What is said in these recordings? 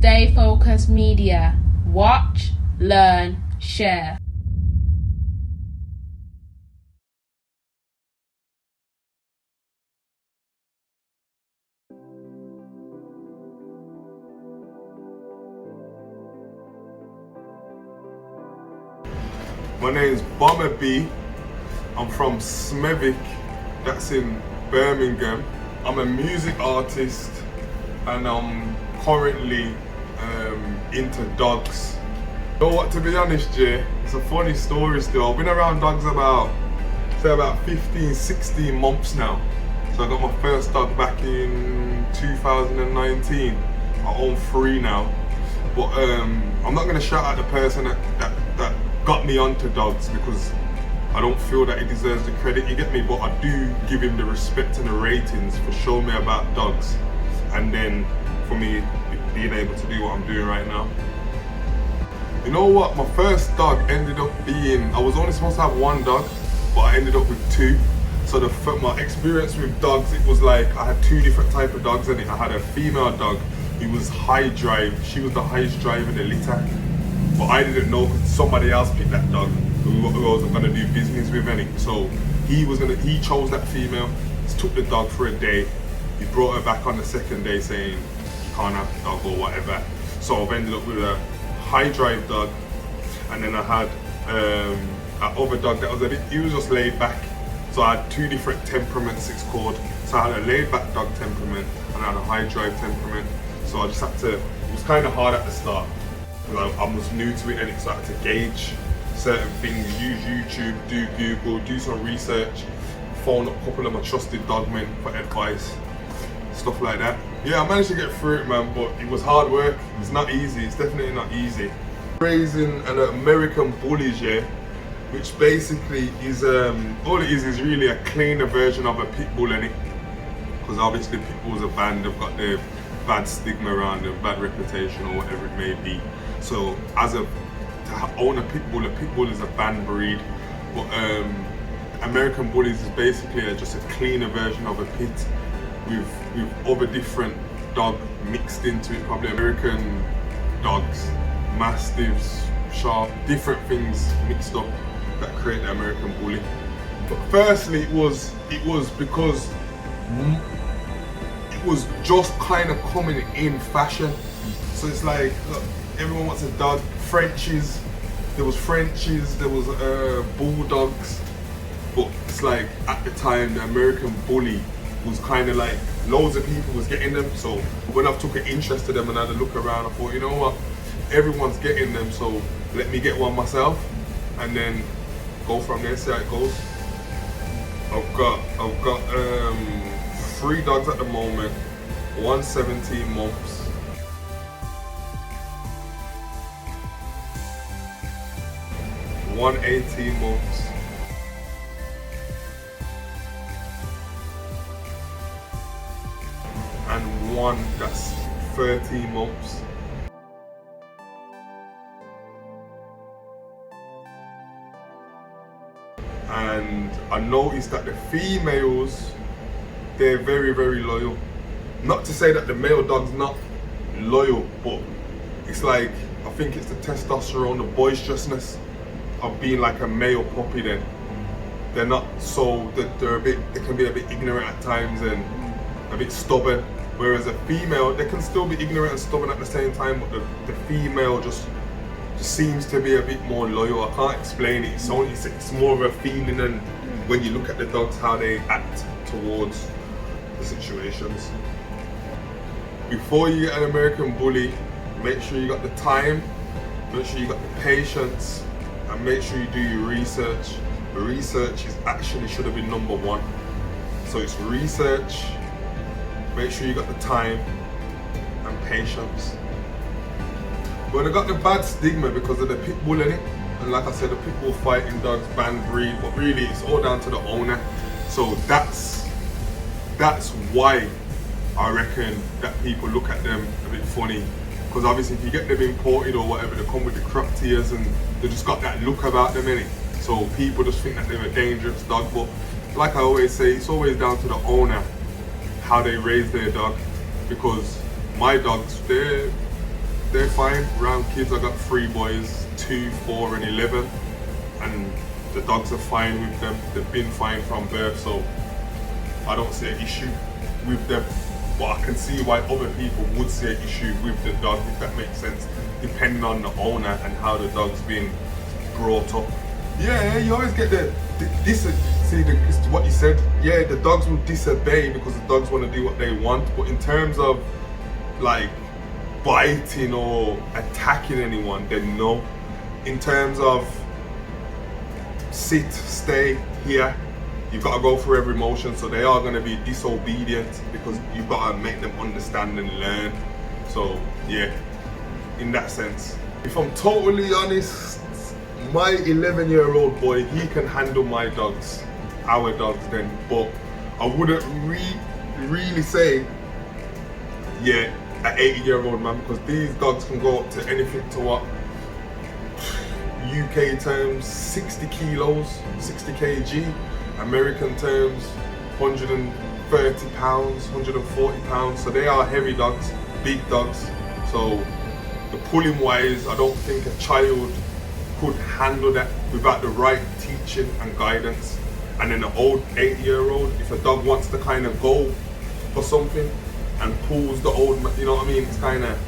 Stay Focused Media. Watch, learn, share. My name is Bomma B. I'm from Se1Ep1, that's in Birmingham. I'm a music artist and I'm currently into dogs. You know what, to be honest, Jay, it's a funny story still. I've been around dogs about 15, 16 months now. So I got my first dog back in 2019. I own 3 now. But I'm not gonna shout out the person that got me onto dogs because I don't feel that he deserves the credit, you get me? But I do give him the respect and the ratings for showing me about dogs and then for me being able to do what I'm doing right now. You know what, my first dog ended up being, I was only supposed to have 1 dog, but I ended up with 2. So my experience with dogs, it was like I had 2 different type of dogs in it. I had a female dog, he was high drive, she was the highest drive in the litter. But I didn't know because somebody else picked that dog who I wasn't gonna do business with any. So he chose that female, took the dog for a day. He brought her back on the second day saying, you can't have the dog or whatever. So I've ended up with a high drive dog. And then I had an other dog that was he was just laid back. So I had 2 different temperaments, it's called. So I had a laid back dog temperament and I had a high drive temperament. So I just had to, it was kind of hard at the start. I was new to it and it's like to gauge certain things, use YouTube, do Google, do some research, phone up a couple of my trusted dog men for advice, stuff like that. Yeah, I managed to get through it, man, but it was hard work. It's not easy, it's definitely not easy. Raising an American Bully, yeah, which basically is, all it is really a cleaner version of a pit bull, innit? Because obviously pit bulls are banned, they've got their bad stigma around them, bad reputation or whatever it may be. So to own a pit bull is a banned breed, but American Bullies is basically just a cleaner version of a pit with other different dog mixed into it, probably American dogs, mastiffs, sharp, different things mixed up that create the American Bully. But firstly, it was because it was just kind of coming in fashion. So it's like, look, everyone wants a dog. Frenchies, there was bulldogs, but it's like at the time the American Bully was kind of like loads of people was getting them. So when I took an interest to them and had a look around, I thought, you know what, everyone's getting them, so let me get one myself and then go from there, see how it goes. I've got 3 dogs at the moment, 1 17 months. 1 18 months. And 1 that's 13 months. And I noticed that the females, they're very, very loyal. Not to say that the male dog's not loyal, but it's like, I think it's the testosterone, the boisterousness of being like a male puppy. Then they're not so, they can be a bit ignorant at times and a bit stubborn. Whereas a female, they can still be ignorant and stubborn at the same time, but the female just seems to be a bit more loyal. I can't explain it. It's more of a feeling, and when you look at the dogs, how they act towards the situations. Before you get an American Bully, make sure you got the time, make sure you got the patience, and make sure you do your research. The research should have been number 1. So it's research, make sure you got the time and patience. But they got the bad stigma because of the pit bull in it. And like I said, the pit bull fighting dogs, banned breed, but really it's all down to the owner. So that's why I reckon that people look at them a bit funny. Because obviously if you get them imported or whatever, they come with the crop tiers and they just got that look about them, innit? So people just think that they're a dangerous dog. But like I always say, it's always down to the owner, how they raise their dog. Because my dogs, they're fine. Around kids, I got 3 boys, 2, 4 and 11. And the dogs are fine with them. They've been fine from birth, so I don't see an issue with them. But I can see why other people would see an issue with the dog, if that makes sense, depending on the owner and how the dog's been brought up. Yeah, you always get what you said. Yeah, the dogs will disobey because the dogs want to do what they want. But in terms of like biting or attacking anyone, then no. In terms of sit, stay here, you've got to go through every motion, so they are going to be disobedient because you've got to make them understand and learn. So yeah, in that sense. If I'm totally honest, my 11-year-old boy, he can handle my dogs, our dogs then, but I wouldn't really say, yeah, an 80-year-old man, because these dogs can go up to anything to what? UK terms, 60 kilos, 60 kg. American terms, 130 pounds, 140 pounds. So they are heavy dogs, big dogs. So the pulling wise, I don't think a child could handle that without the right teaching and guidance. And then an old 80-year-old, if a dog wants to kind of go for something and pulls the old, you know what I mean? It's kind of,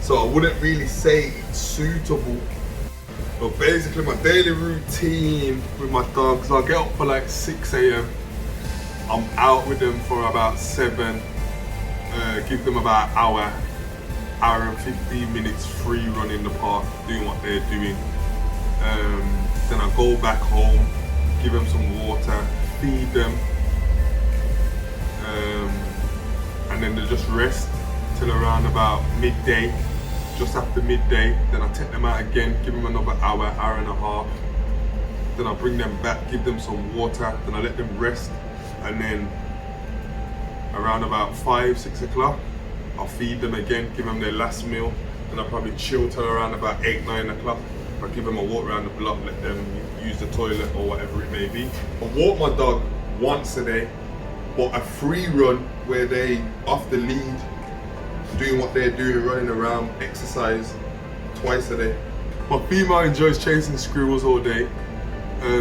so I wouldn't really say it's suitable. But basically my daily routine with my dogs, I'll get up for like 6 a.m. I'm out with them for about 7, give them about hour and 15 minutes free run in the park, doing what they're doing. Then I go back home, give them some water, feed them, and then they just rest till around about midday. Just after midday, then I take them out again, give them another hour and a half. Then I bring them back, give them some water, then I let them rest. And then around about 5, 6 o'clock, I'll feed them again, give them their last meal. Then I'll probably chill till around about 8, 9 o'clock. I'll give them a walk around the block, let them use the toilet or whatever it may be. I walk my dog once a day, but a free run where they off the lead, doing what they're doing, running around, exercise twice a day. My female enjoys chasing squirrels all day.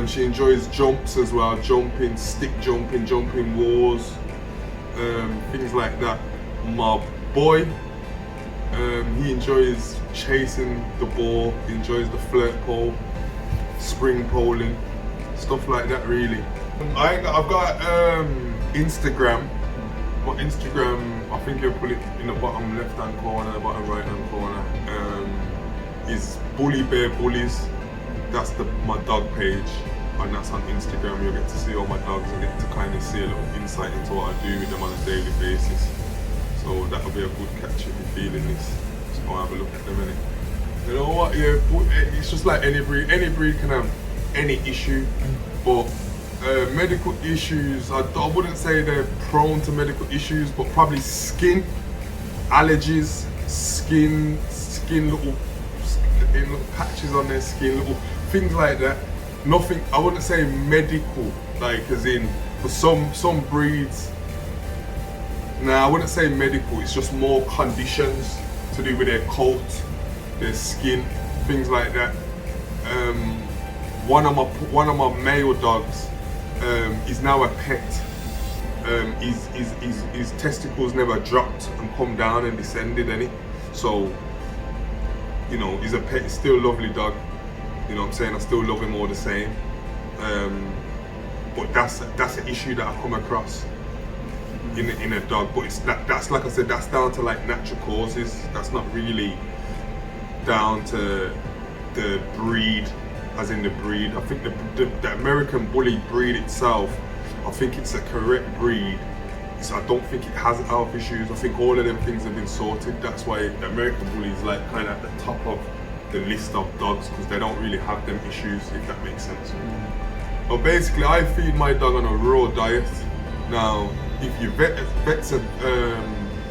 She enjoys jumps as well, jumping, stick jumping walls, things like that. My boy, he enjoys chasing the ball, he enjoys the flirt pole, spring poling, stuff like that really. I've got Instagram. My Instagram, I think you'll put it in the bottom left-hand corner, bottom right-hand corner, is Bully Bear Bullies. That's my dog page, and that's on Instagram. You'll get to see all my dogs and get to kind of see a little insight into what I do with them on a daily basis. So that'll be a good catch if you're feeling this. Just go have a look at them, innit? You know what, yeah, it's just like any breed can have any issue, but medical issues, I wouldn't say they're prone to medical issues, but probably skin, allergies, skin little patches on their skin, little things like that. Nothing, I wouldn't say medical, like as in, for some breeds, nah, I wouldn't say medical, it's just more conditions to do with their coat, their skin, things like that. One of my male dogs, is now a pet. His testicles never dropped and come down and descended any. So, you know, he's a pet, he's still a lovely dog. You know what I'm saying? I still love him all the same. But that's an issue that I come across in a dog. But that's like I said, that's down to like natural causes. That's not really down to the breed. As in the breed, I think the American Bully breed itself, I think it's a correct breed. So I don't think it has health issues. I think all of them things have been sorted. That's why the American Bully is like kind of at the top of the list of dogs, because they don't really have them issues, if that makes sense. But basically, I feed my dog on a raw diet. Now, if your vet's a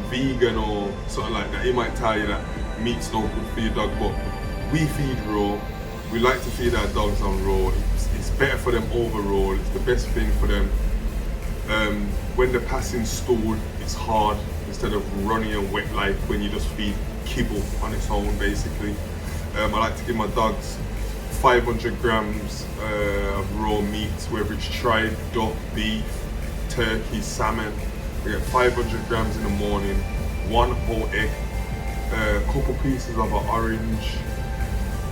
vegan or something like that, he might tell you that meat's not good for your dog, but we feed raw. We like to feed our dogs on raw. It's better for them overall. It's the best thing for them. When they're passing stool, it's hard. instead of runny and wet like when you just feed kibble on its own basically. I like to give my dogs 500 grams of raw meat, whether it's tripe, duck, beef, turkey, salmon. We get 500 grams in the morning, 1 whole egg, a couple pieces of an orange,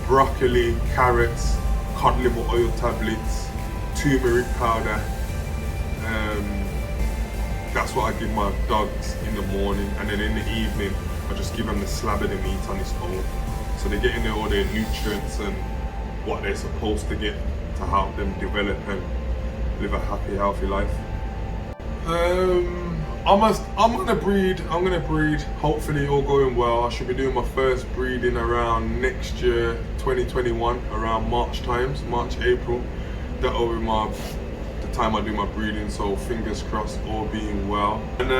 broccoli, carrots, cod liver oil tablets, turmeric powder. That's what I give my dogs in the morning, and then in the evening I just give them the slab of the meat on its own. So they're getting all their nutrients and what they're supposed to get to help them develop and live a happy, healthy life. I'm gonna breed. Hopefully all going well. I should be doing my first breeding around next year, 2021, around March, April. That'll be the time I do my breeding. So fingers crossed, all being well. And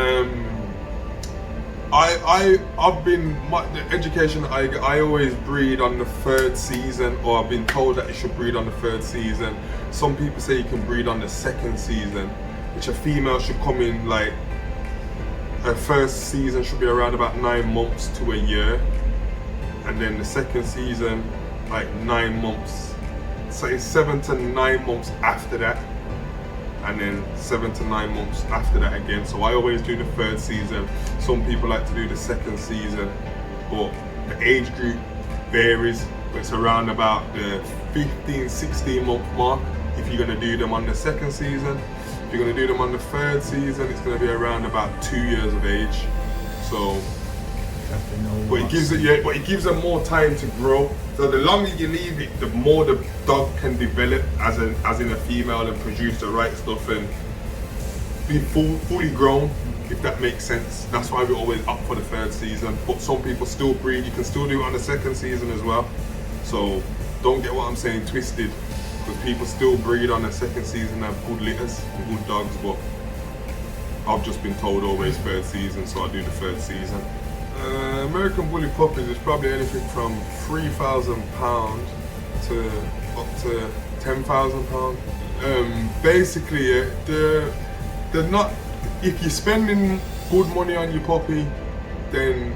the education I always breed on the 3rd season, or I've been told that you should breed on the 3rd season. Some people say you can breed on the 2nd season, which a female should come in like, her 1st season should be around about 9 months to a year, and then the 2nd season like 9 months. So it's 7 to 9 months after that, and then 7 to 9 months after that again. So I always do the 3rd season. Some people like to do the 2nd season, but the age group varies. But it's around about the 15, 16 month mark if you're gonna do them on the 2nd season. If you're gonna do them on the 3rd season, it's gonna be around about 2 years of age. So, but it gives them more time to grow. So the longer you leave it, the more the dog can develop as in a female and produce the right stuff and be fully grown, if that makes sense. That's why we're always up for the 3rd season. But some people still breed. You can still do it on the 2nd season as well. So don't get what I'm saying twisted, because people still breed on the 2nd season and have good litters and good dogs. But I've just been told always 3rd season, so I do the 3rd season. American Bully puppies is probably anything from £3,000 to up to £10,000. Basically, they're not. If you're spending good money on your puppy, then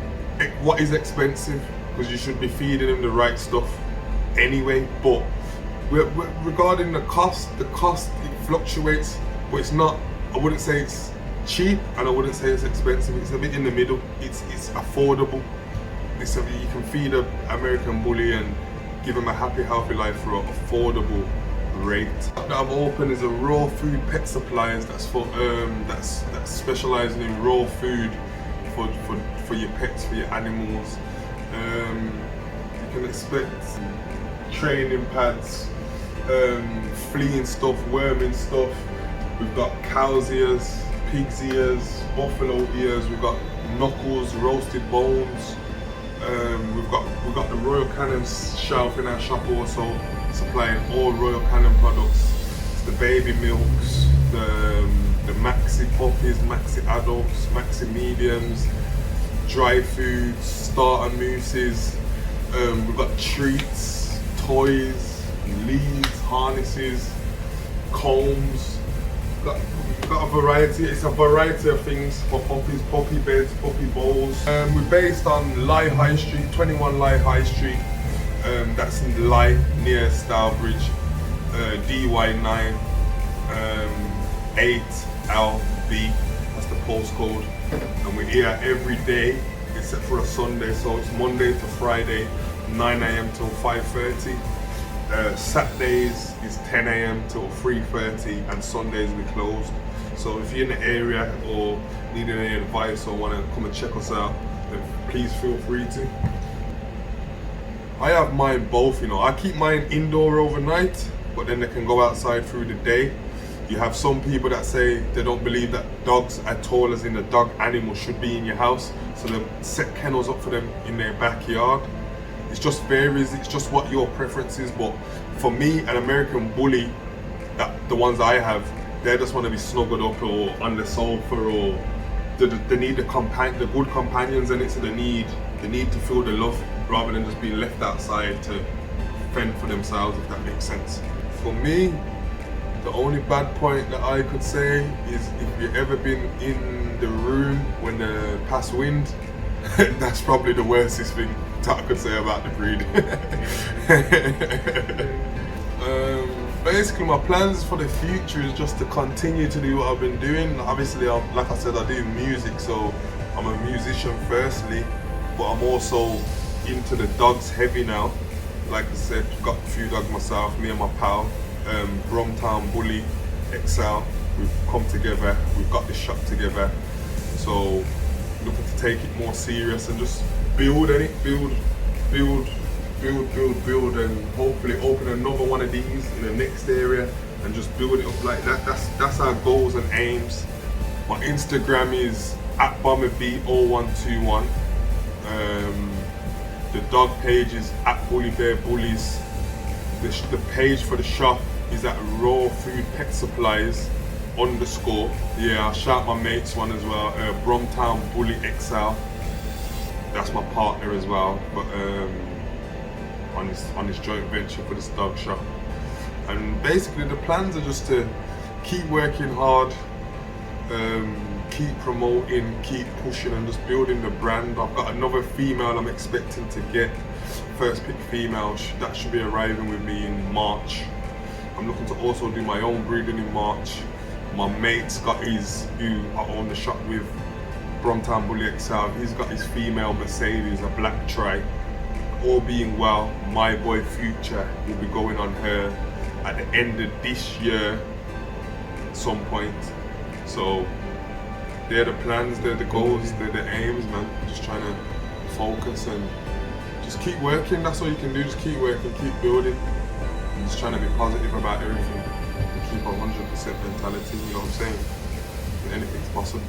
what is expensive? Because you should be feeding them the right stuff anyway. But regarding the cost it fluctuates, but it's not. I wouldn't say it's cheap, and I wouldn't say it's expensive. It's a bit in the middle. It's affordable. You can feed an American Bully and give them a happy, healthy life for an affordable rate. That I've opened is a raw food pet suppliers. That's for that's specialising in raw food for your pets, for your animals. You can expect training pads, fleeing stuff, worming stuff. We've got cow's ears, pig's ears, buffalo ears. We've got knuckles, roasted bones. We've got the Royal Canin shelf in our shop also, supplying all Royal Canin products. It's the baby milks, the maxi puppies, maxi adults, maxi mediums, dry foods, starter mousses. We've got treats, toys, leads, harnesses, combs. We've got a variety. It's a variety of things for puppies, puppy beds, puppy bowls. We're based on Lye High Street, 21 Lye High Street. That's in Lye, near Stourbridge, DY9 8LB. That's the postcode. And we're here every day except for a Sunday. So it's Monday to Friday, 9 AM till 5:30. Saturdays is 10 AM till 3:30, and Sundays we closed. So if you're in the area or need any advice or want to come and check us out, then please feel free to. I have mine both, you know. I keep mine indoor overnight, but then they can go outside through the day. You have some people that say they don't believe that dogs at all, as in the dog animal, should be in your house, so they set kennels up for them in their backyard. It just varies, it's just what your preference is. But for me, an American Bully, the ones I have, they just want to be snuggled up or on the sofa, or they need the good companions in it, so they need to feel the love rather than just being left outside to fend for themselves, if that makes sense. For me, The only bad point that I could say is if you've ever been in the room when the past wind, that's probably the worstest thing that I could say about the breed. Basically my plans for the future is just to continue to do what I've been doing. Obviously, like I said, I do music, so I'm a musician firstly, but I'm also into the dogs heavy now. Like I said, got a few dogs myself, me and my pal, Bromtown Bully XL. We've come together, we've got this shop together, so looking to take it more serious and just build and hopefully open another one of these in the next area and just build it up like that. That's our goals and aims. My Instagram is @BommaB0121. The dog page is @BullyBearBullies. The page for the shop is at Raw Food Pet Supplies _. Yeah, I'll shout my mates one as well, Bromtown Bully XL. That's my partner as well, but on this joint venture for this dog shop. And basically the plans are just to keep working hard, keep promoting, keep pushing and just building the brand. I've got another female I'm expecting to get, first pick female, that should be arriving with me in March. I'm looking to also do my own breeding in March. My mate's got his, who I own the shop with, Bromtown Bully XL, he's got his female Mercedes, a black tri. All being well, my boy Future will be going on her at the end of this year at some point. So they're the plans, they're the goals, they're the aims, man. Just trying to focus and just keep working. That's all you can do, just keep working, keep building. And just trying to be positive about everything and keep a 100% mentality, you know what I'm saying? Anything's possible.